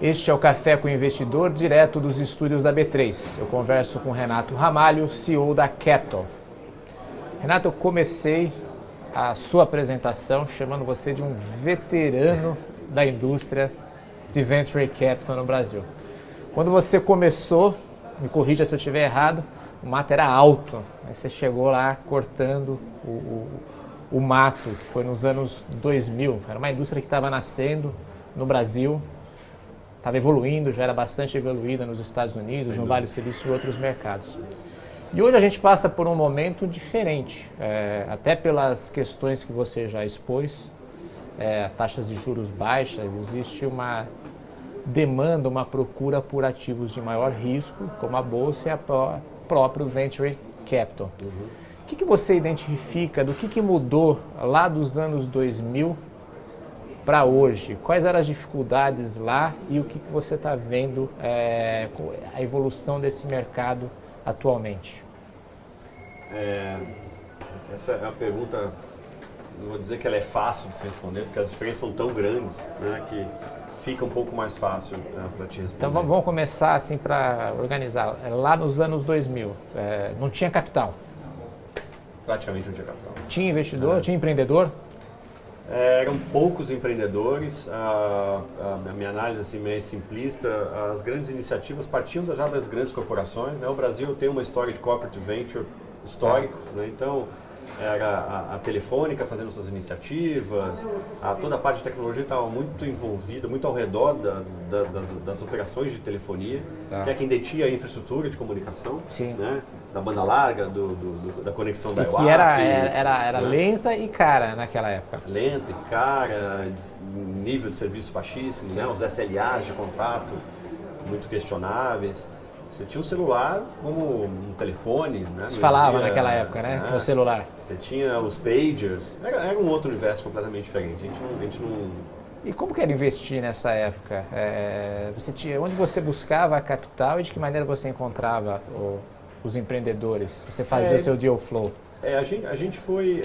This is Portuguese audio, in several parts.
Este é o Café com o Investidor, direto dos estúdios da B3. Eu converso com Renato Ramalho, CEO da Capital. Renato, eu comecei a sua apresentação chamando você de um veterano da indústria de Venture Capital no Brasil. Quando você começou, me corrija se eu estiver errado, o mato era alto. Aí você chegou lá cortando o mato, que foi nos anos 2000. Era uma indústria que estava nascendo no Brasil. Estava evoluindo, já era bastante evoluída nos Estados Unidos, no Vale do Silício e outros mercados. E hoje a gente passa por um momento diferente, até pelas questões que você já expôs, taxas de juros baixas, existe uma demanda, uma procura por ativos de maior risco, como a Bolsa e o próprio Venture Capital. O que você identifica do que mudou lá dos anos 2000 para hoje? Quais eram as dificuldades lá e o que você está vendo a evolução desse mercado atualmente? Essa é uma pergunta, não vou dizer que ela é fácil de se responder, porque as diferenças são tão grandes, né, que fica um pouco mais fácil para te responder. Então vamos começar assim para organizar. Lá nos anos 2000, não tinha capital? Praticamente não tinha capital. Tinha investidor? Tinha empreendedor? Eram poucos empreendedores, a minha análise assim, meio simplista, as grandes iniciativas partiam já das grandes corporações, né? O Brasil tem uma história de corporate venture histórico, né? Então era a Telefônica fazendo suas iniciativas, toda a parte de tecnologia estava muito envolvida, muito ao redor das operações de telefonia, que é quem detinha a infraestrutura de comunicação, né? Da banda larga, da conexão da IoT. Que era lenta e cara naquela época. Lenta e cara, nível de serviço baixíssimo, né? Os SLAs de contrato muito questionáveis. Você tinha um celular como um telefone, né? Se falava naquela época, né? Com o celular. Você tinha os pagers, era um outro universo completamente diferente. A gente não... E como que era investir nessa época? Onde você buscava a capital e de que maneira você encontrava os empreendedores? Você fazia o seu deal flow? A gente foi,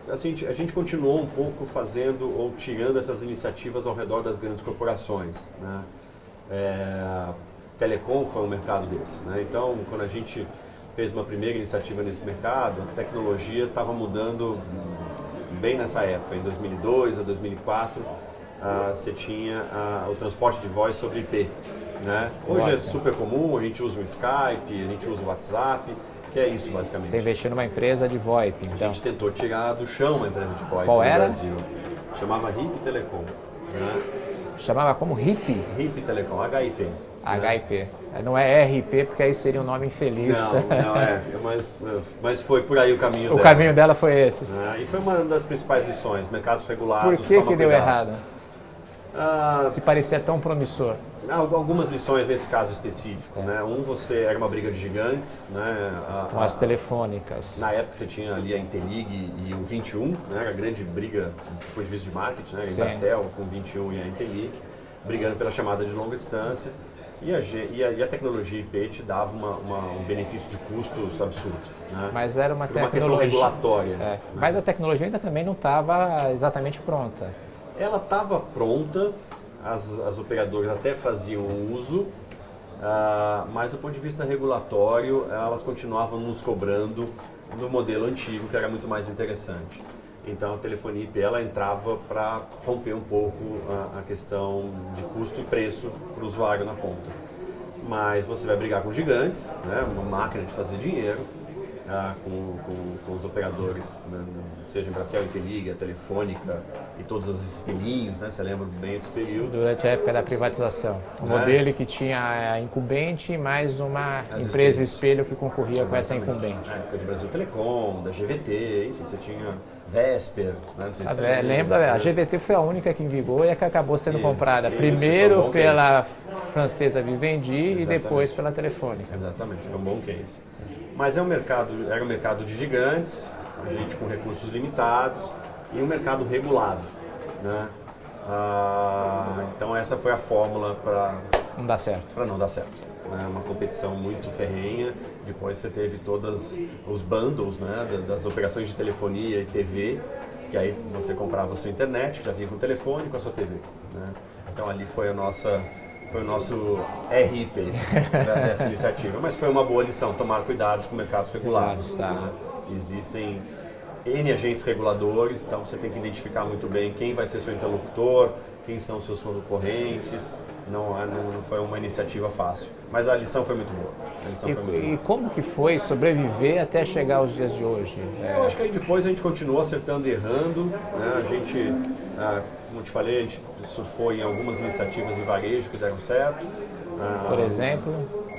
a gente continuou um pouco fazendo ou tirando essas iniciativas ao redor das grandes corporações, né? Telecom foi um mercado desse, né? Então, quando a gente fez uma primeira iniciativa nesse mercado, a tecnologia estava mudando bem nessa época, em 2002 a 2004, você tinha o transporte de voz sobre IP, né? Hoje é super comum, a gente usa o Skype, a gente usa o WhatsApp, que é isso basicamente. Você investiu numa empresa de VoIP, então? A gente tentou tirar do chão uma empresa de VoIP no Brasil. Chamava HIP Telecom, né? Chamava como HIP? HIP Telecom, HIP. HIP. Não é RP, porque aí seria um nome infeliz. Mas foi por aí o caminho dela. O caminho dela foi esse. E foi uma das principais lições, mercados regulados. Por que deu errado? Se parecia tão promissor. Algumas lições nesse caso específico, né? Você era uma briga de gigantes, né? Com as telefônicas. Na época você tinha ali a Intelig e o 21, né? Era a grande briga do ponto de vista de marketing, né? A Embratel com o 21 e a Intelig, brigando pela chamada de longa distância. E a tecnologia IP te dava um benefício de custos absurdo, né? Mas era uma questão regulatória. Mas a tecnologia ainda também não estava exatamente pronta. Ela estava pronta, as operadoras até faziam uso, mas do ponto de vista regulatório, elas continuavam nos cobrando do modelo antigo, que era muito mais interessante. Então a telefonia IP ela entrava para romper um pouco a questão de custo e preço para o usuário na ponta. Mas você vai brigar com gigantes, né, uma máquina de fazer dinheiro, com os operadores, né, seja Embratel, Intelig, a Telefônica e todos os espelhinhos, né, você lembra bem esse período. Durante a época da privatização. O modelo que tinha a incumbente mais uma empresa espelho que concorria com essa incumbente. Na época de Brasil Telecom, da GVT, enfim, você tinha Vesper, né, não sei se você lembra, a GVT foi a única que vingou e a que acabou sendo comprada primeiro pela francesa Vivendi e depois pela Telefônica. Exatamente, foi um bom case. Mas era um mercado de gigantes, gente com recursos limitados e um mercado regulado, né? Então essa foi a fórmula para não dar certo. Para não dar certo. Né? Uma competição muito ferrenha. Depois você teve todos os bundles, né, das operações de telefonia e TV, que aí você comprava a sua internet, que já vinha com o telefone e com a sua TV. Né? Então ali foi a nossa foi o nosso RIP dessa iniciativa. Mas foi uma boa lição, tomar cuidado com mercados regulados. Né? Existem N agentes reguladores, então você tem que identificar muito bem quem vai ser seu interlocutor, quem são os seus concorrentes. Não foi uma iniciativa fácil, mas a lição foi muito boa. E como que foi sobreviver até chegar aos dias de hoje? Eu acho que aí depois a gente continuou acertando e errando. Né? A gente, como eu te falei, a gente surfou em algumas iniciativas de varejo que deram certo. Por exemplo?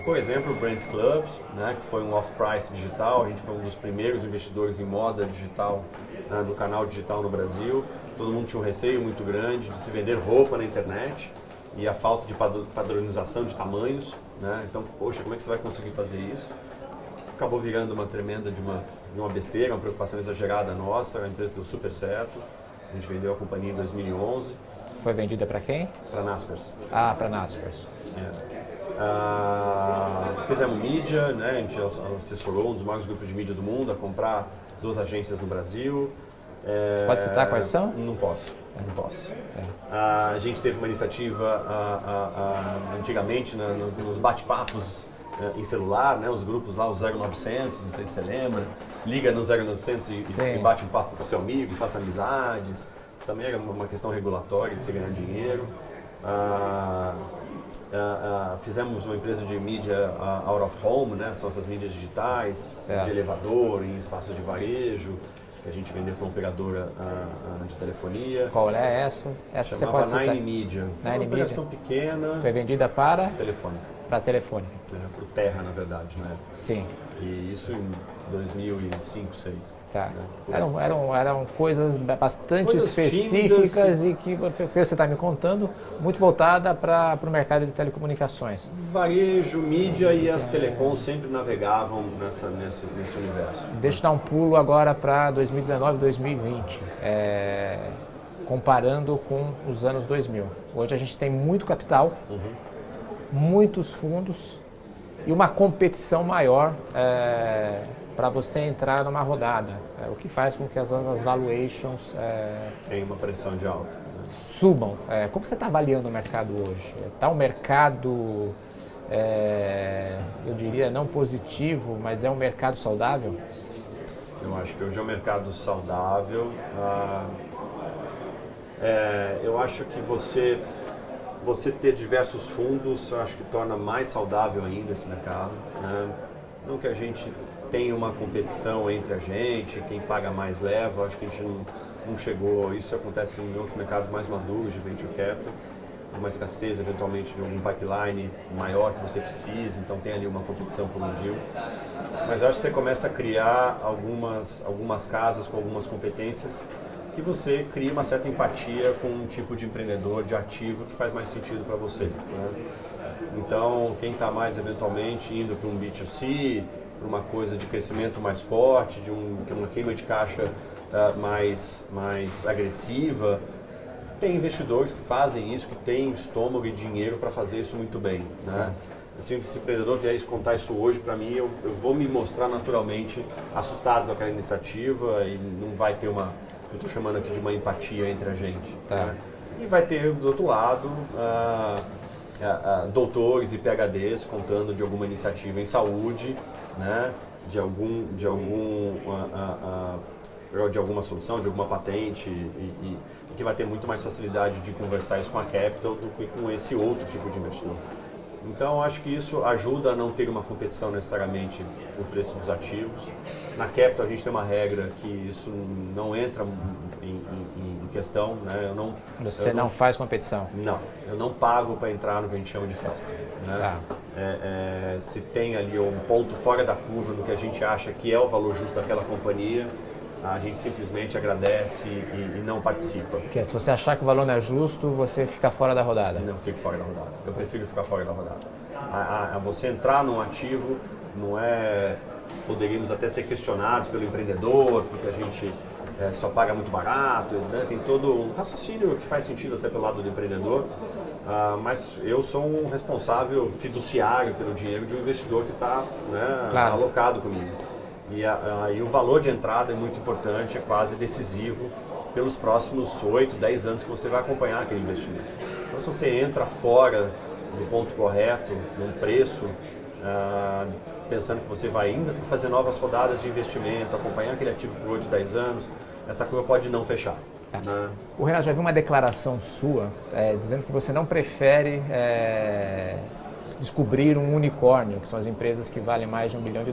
Por exemplo, o Brands Club, né, que foi um off-price digital. A gente foi um dos primeiros investidores em moda digital no canal digital no Brasil. Todo mundo tinha um receio muito grande de se vender roupa na internet e a falta de padronização de tamanhos. Né? Então, poxa, como é que você vai conseguir fazer isso? Acabou virando uma tremenda de uma besteira, uma preocupação exagerada nossa. A empresa deu super certo. A gente vendeu a companhia em 2011. Foi vendida para quem? Para Naspers. Para Naspers. Fizemos mídia, né? A gente assessorou um dos maiores grupos de mídia do mundo a comprar 2 agências no Brasil. Você pode citar quais são? Não posso. A gente teve uma iniciativa antigamente nos bate-papos em celular, né? Os grupos lá, o 0900, não sei se você lembra. Liga no 0900 e bate um papo com o seu amigo, faça amizades. Também era uma questão regulatória de se ganhar dinheiro. Fizemos uma empresa de mídia out of home, né? São essas mídias digitais, de elevador, em espaços de varejo, que a gente vendeu para uma operadora de telefonia. Qual é essa? Essa chamava você pode citar? Nine Media. Nine uma operação pequena. Foi vendida para? Telefone. Para telefone. Para o Terra, na verdade, né? Sim. E isso em 2005, 2006. Tá. Né? Eram coisas bastante específicas e que, pelo que você está me contando, muito voltada para o mercado de telecomunicações. Varejo, mídia e as telecoms sempre navegavam nesse universo. Deixa eu dar um pulo agora para 2019, 2020, comparando com os anos 2000. Hoje a gente tem muito capital, muitos fundos e uma competição maior para você entrar numa rodada, o que faz com que as valuations tem uma pressão de alta, né? Subam. Como você está avaliando o mercado hoje? Está um mercado, eu diria, não positivo, mas é um mercado saudável? Eu acho que hoje é um mercado saudável. Eu acho que você ter diversos fundos, eu acho que torna mais saudável ainda esse mercado. Né? Não que a gente tenha uma competição entre a gente, quem paga mais leva, eu acho que a gente não chegou, isso acontece em outros mercados mais maduros de venture capital, uma escassez eventualmente de algum pipeline maior que você precisa, então tem ali uma competição por um deal. Mas eu acho que você começa a criar algumas casas com algumas competências que você cria uma certa empatia com um tipo de empreendedor, de ativo que faz mais sentido para você. Né? Então, quem está mais eventualmente indo para um B2C, para uma coisa de crescimento mais forte, de uma queima de caixa mais agressiva, tem investidores que fazem isso, que têm estômago e dinheiro para fazer isso muito bem. Né? Assim, se o empreendedor vier contar isso hoje para mim, eu vou me mostrar naturalmente assustado com aquela iniciativa e não vai ter eu estou chamando aqui de uma empatia entre a gente. Né? E vai ter, do outro lado, doutores e PhDs contando de alguma iniciativa em saúde, né? de alguma solução, de alguma patente, e que vai ter muito mais facilidade de conversar isso com a Capital do que com esse outro tipo de investidor. Então, acho que isso ajuda a não ter uma competição necessariamente no preço dos ativos. Na Capital, a gente tem uma regra que isso não entra em questão. Né? Você não faz competição? Não, eu não pago para entrar no que a gente chama de festa. Né? Tá. Se tem ali um ponto fora da curva no que a gente acha que é o valor justo daquela companhia, a gente simplesmente agradece e não participa. Porque se você achar que o valor não é justo, você fica fora da rodada. Não fico fora da rodada. Eu prefiro ficar fora da rodada. Você entrar num ativo não é... Poderíamos até ser questionados pelo empreendedor, porque a gente só paga muito barato, né? Tem todo um raciocínio que faz sentido até pelo lado do empreendedor, mas eu sou um responsável fiduciário pelo dinheiro de um investidor que está, né, claro, alocado comigo. E o valor de entrada é muito importante, é quase decisivo pelos próximos 8, 10 anos que você vai acompanhar aquele investimento. Então, se você entra fora no ponto correto, num preço, pensando que você vai ainda ter que fazer novas rodadas de investimento, acompanhar aquele ativo por 8, 10 anos, essa curva pode não fechar. Tá. Né? O Renato, já viu uma declaração sua dizendo que você não prefere descobrir um unicórnio, que são as empresas que valem mais de $1 bilhão.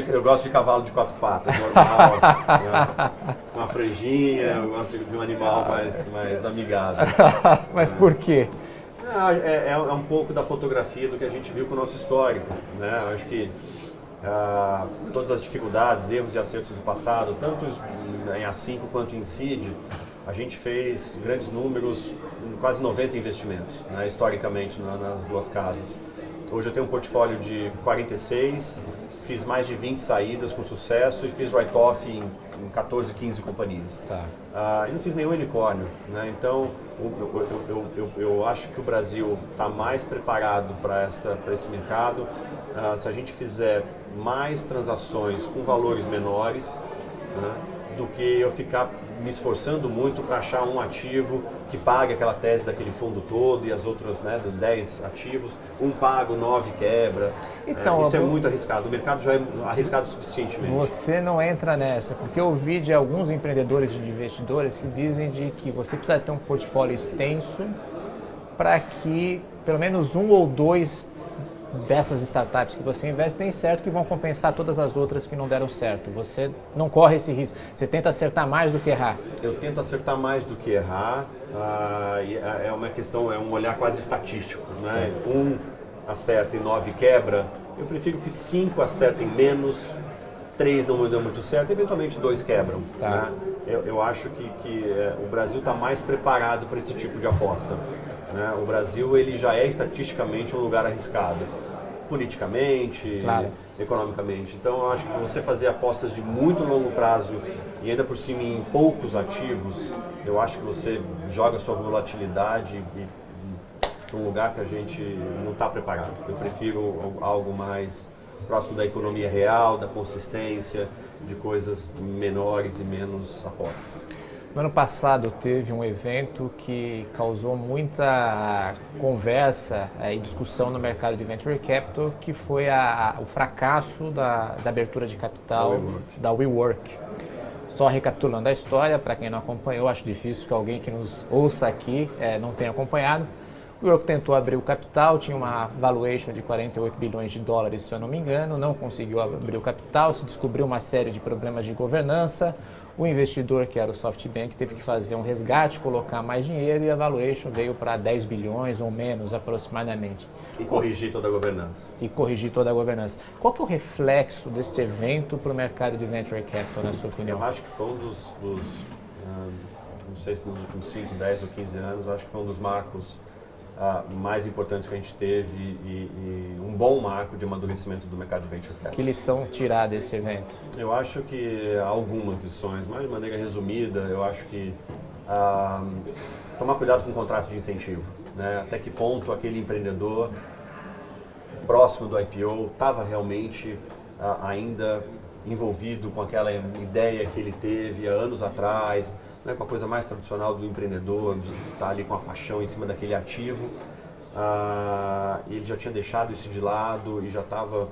Eu gosto de cavalo de 4 patas, normal, uma franjinha, eu gosto de um animal mais amigável. Mas por quê? É um pouco da fotografia do que a gente viu com o nosso histórico. Né? Eu acho que todas as dificuldades, erros e acertos do passado, tanto em A5 quanto em CID, a gente fez grandes números, quase 90 investimentos, né, historicamente, nas duas casas. Hoje eu tenho um portfólio de 46, fiz mais de 20 saídas com sucesso e fiz write-off em 14, 15 companhias. Tá. E não fiz nenhum unicórnio. Né? Então, eu acho que o Brasil está mais preparado para esse mercado. Se a gente fizer mais transações com valores menores, né, do que eu ficar me esforçando muito para achar um ativo que pague aquela tese daquele fundo todo e as outras, né, 10 ativos, um pago, 9 quebra. Então, isso é muito arriscado, o mercado já é arriscado suficientemente. Você não entra nessa, porque eu vi de alguns empreendedores e de investidores que dizem de que você precisa ter um portfólio extenso para que pelo menos um ou dois dessas startups que você investe tem certo que vão compensar todas as outras que não deram certo. Você não corre esse risco. Você tenta acertar mais do que errar. Eu tento acertar mais do que errar. É uma questão, é um olhar quase estatístico. Né? Um acerta e 9 quebra. Eu prefiro que 5 acertem menos, 3 não deu muito certo, eventualmente 2 quebram. Tá. Né? Eu acho que o Brasil está mais preparado para esse tipo de aposta. Né? O Brasil ele já é estatisticamente um lugar arriscado, politicamente, claro, economicamente. Então eu acho que você fazer apostas de muito longo prazo e ainda por cima em poucos ativos, eu acho que você joga sua volatilidade para um lugar que a gente não está preparado. Eu prefiro algo mais próximo da economia real, da consistência, de coisas menores e menos apostas. No ano passado teve um evento que causou muita conversa e discussão no mercado de Venture Capital, que foi o fracasso da abertura de capital da WeWork. Só recapitulando a história, para quem não acompanhou, acho difícil que alguém que nos ouça aqui não tenha acompanhado. O WeWork tentou abrir o capital, tinha uma valuation de $48 bilhões, se eu não me engano, não conseguiu abrir o capital, se descobriu uma série de problemas de governança. O investidor, que era o SoftBank, teve que fazer um resgate, colocar mais dinheiro e a valuation veio para 10 bilhões ou menos aproximadamente. E corrigir toda a governança. Qual que é o reflexo deste evento para o mercado de Venture Capital, na sua opinião? Eu acho que foi um dos não sei se nos últimos 5, 10 ou 15 anos, eu acho que foi um dos marcos mais importantes que a gente teve e um bom marco de amadurecimento do mercado de Venture Capital. Que lição tirar desse evento? Eu acho que há algumas lições, mas de maneira resumida, eu acho que tomar cuidado com o contrato de incentivo. Né? Até que ponto aquele empreendedor próximo do IPO estava realmente ainda envolvido com aquela ideia que ele teve há anos atrás, né, com a coisa mais tradicional do empreendedor, de estar ali com a paixão em cima daquele ativo. Ele já tinha deixado isso de lado e já estava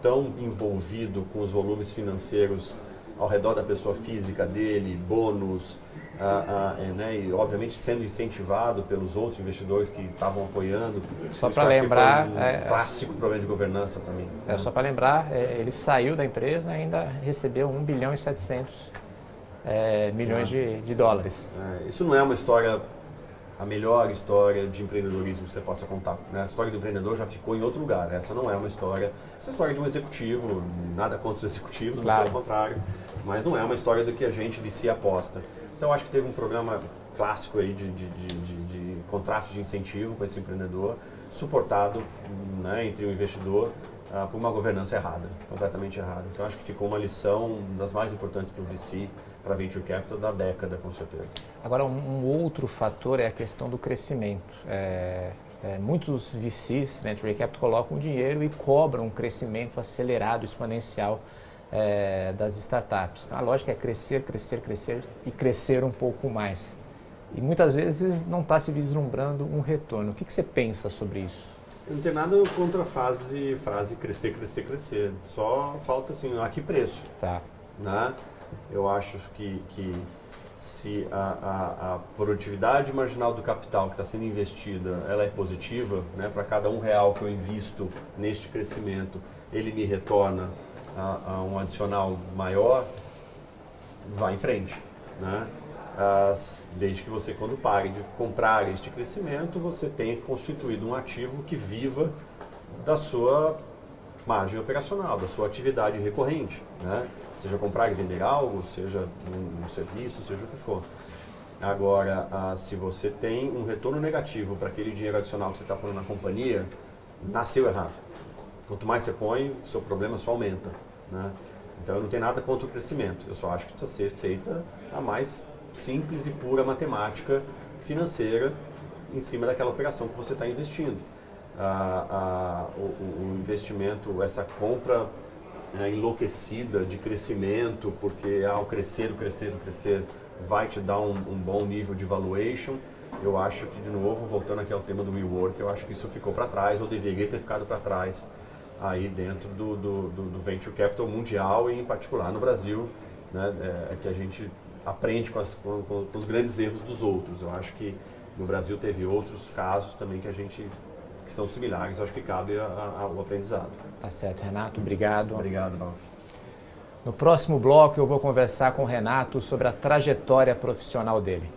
tão envolvido com os volumes financeiros ao redor da pessoa física dele, bônus, né, e obviamente sendo incentivado pelos outros investidores que estavam apoiando. Só para lembrar, foi um clássico problema de governança para mim. Só para lembrar, ele saiu da empresa e ainda recebeu $1 bilhão e 700 milhões de dólares. Isso não é uma história, a melhor história de empreendedorismo que você possa contar. Né? A história do empreendedor já ficou em outro lugar. Essa não é uma história. Essa é a história de um executivo, nada contra os executivos, claro, pelo contrário. Mas não é uma história do que a gente vicia aposta. Então acho que teve um programa clássico aí de contrato de incentivo com esse empreendedor, suportado, né, entre o investidor por uma governança errada, completamente errada. Então acho que ficou uma lição das mais importantes para o VC, para a Venture Capital da década, com certeza. Agora, um outro fator é a questão do crescimento. Muitos VCs, Venture Capital, colocam dinheiro e cobram um crescimento acelerado, exponencial das startups. A lógica é crescer, crescer, crescer e crescer um pouco mais. e muitas vezes não está se vislumbrando um retorno. O que você pensa sobre isso? Eu não tenho nada contra a frase crescer, crescer, crescer. Só falta assim, a que preço? Tá. Né? Eu acho que se a produtividade marginal do capital que está sendo investida, ela é positiva, né? Para cada R$1 que eu invisto neste crescimento, ele me retorna a um adicional maior, vá em frente, né? Desde que você, quando pare de comprar este crescimento, você tenha constituído um ativo que viva da sua margem operacional, da sua atividade recorrente, né? Seja comprar e vender algo, seja um serviço, seja o que for. Agora, se você tem um retorno negativo para aquele dinheiro adicional que você está pondo na companhia, nasceu errado. Quanto mais você põe, o seu problema só aumenta, né? Então eu não tenho nada contra o crescimento, eu só acho que precisa ser feita a mais simples e pura matemática financeira em cima daquela operação que você está investindo. O investimento, essa compra enlouquecida de crescimento, porque o crescer vai te dar um bom nível de valuation. Eu acho que, de novo, voltando aqui ao tema do WeWork, eu acho que isso ficou para trás, ou deveria ter ficado para trás, aí dentro do Venture Capital mundial e, em particular, no Brasil, né, que a gente aprende com os grandes erros dos outros. Eu acho que no Brasil teve outros casos também que são similares, acho que cabe ao aprendizado. Tá certo, Renato, obrigado. Obrigado, Ralf. No próximo bloco eu vou conversar com o Renato sobre a trajetória profissional dele.